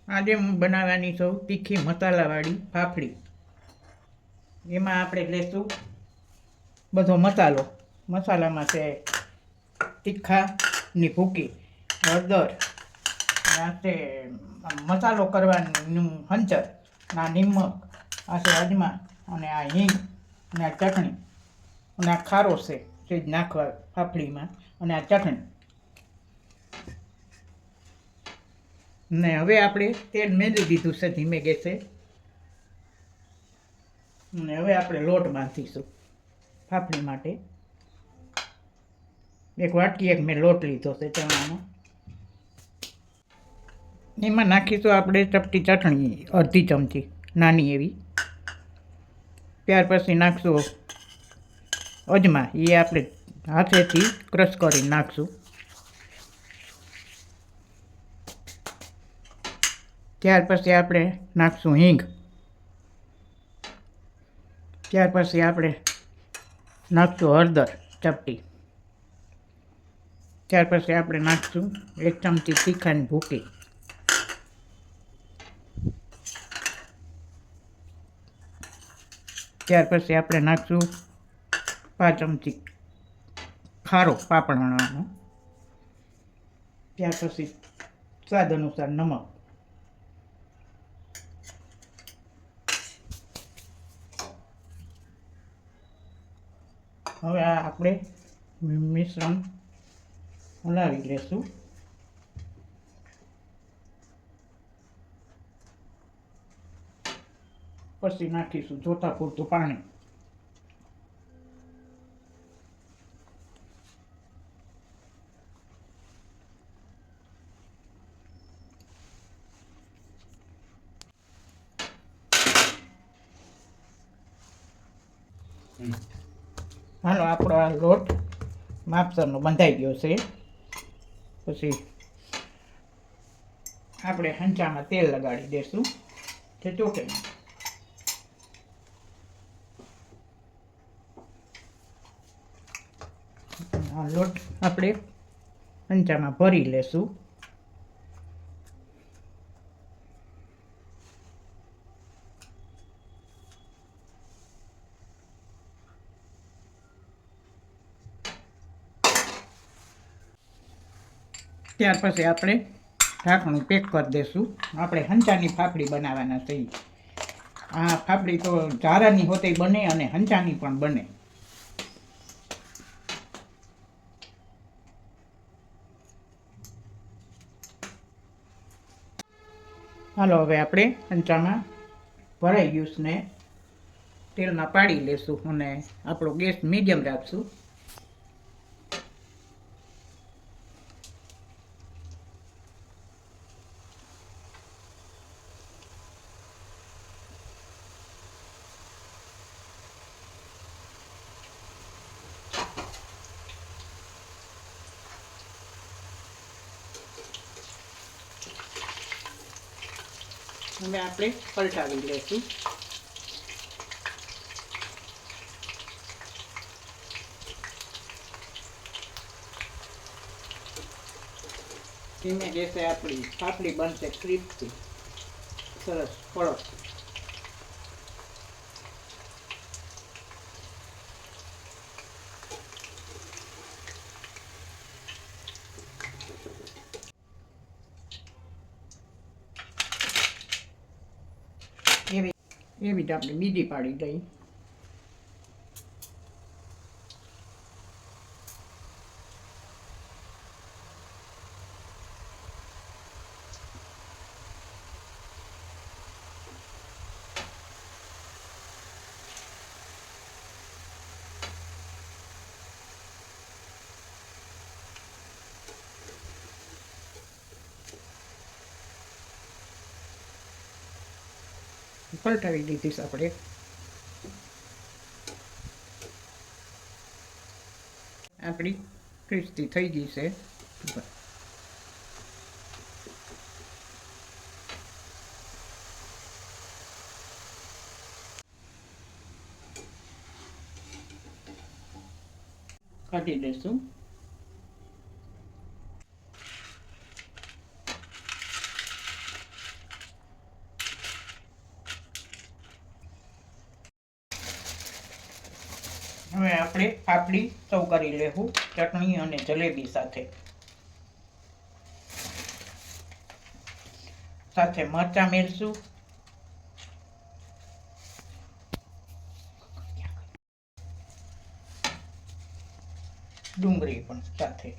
આજે હું બનાવવાની છું તીખી મસાલાવાળી ફાફડી. એમાં આપણે લેશું બધો મસાલો. મસાલામાં છે તીખાની ભૂકી, હળદર, આ છે મસાલો કરવાનું હંચર, આ નિમક, આ છે અજમા, અને આ હિંગ, અને આ ચટણી, અને આ ખારો છે તે જ નાખવા ફાફડીમાં, અને આ ચટણી. ને હવે આપણે તેલ મેળવી દીધું છે ધીમે ગેસે. અને હવે આપણે લોટ બાંધીશું ફાફડી માટે. એક વાટકી એક મેં લોટ લીધો છે ચણાનો. એમાં નાખીશું આપણે ચપટી ચટણી અડધી ચમચી નાની એવી. ત્યાર પછી નાખશું અજમા, એ આપણે હાથેથી ક્રશ કરી નાખશું. ત્યાર પછી આપણે નાખશું હિંગ. ત્યાર પછી આપણે નાખશું હળદર ચપટી. ત્યાર પછી આપણે નાખશું 1 ચમચી તીખાની ભૂકી. ત્યાર પછી આપણે નાખશું 5 ચમચી ખારો પાપડાનો. ત્યાર પછી સ્વાદ અનુસાર નમક. હવે આ આપણે મિશ્રણ હલાવી લેશું. પછી નાખીશું જોતા પૂરતું પાણી. હાલો, આપણો આ લોટ માપસરનો બંધાઈ ગયો છે. પછી આપણે હંચામાં તેલ લગાડી દઈશું કે ચોટે. આ લોટ આપણે હંચામાં ભરી લેશું. ત્યાર પછી આપણે ઢાંકણું પેક કરી દઈશું. આપણે હંચાની ફાફડી બનાવવાના છે. આ ફાફડી તો ઝારાની હોતે બને અને હંચાની પણ બને. હાલો, હવે આપણે હંચામાં ભરાઈ ગયું ને તેલમાં પાડી લેશું અને આપણો ગેસ મીડિયમ રાખશું. હવે આપણે પલટાવી લઈશું. ધીમે ગેસે આપણી ફાફડી બનશે ક્રિસ્પી, સરસ કડક. એવી જ આપણે બીજી પાડી દઈ. પલટાવી દીધી છે આપણે. આપણી ક્રિસ્પી થઈ ગઈ છે. કાઢી દઈશું. આપણે ફાફડી સર્વ કરી લેવું ચટણી અને જલેબી સાથે મરચાં મેળશું, ડુંગળી પણ સાથે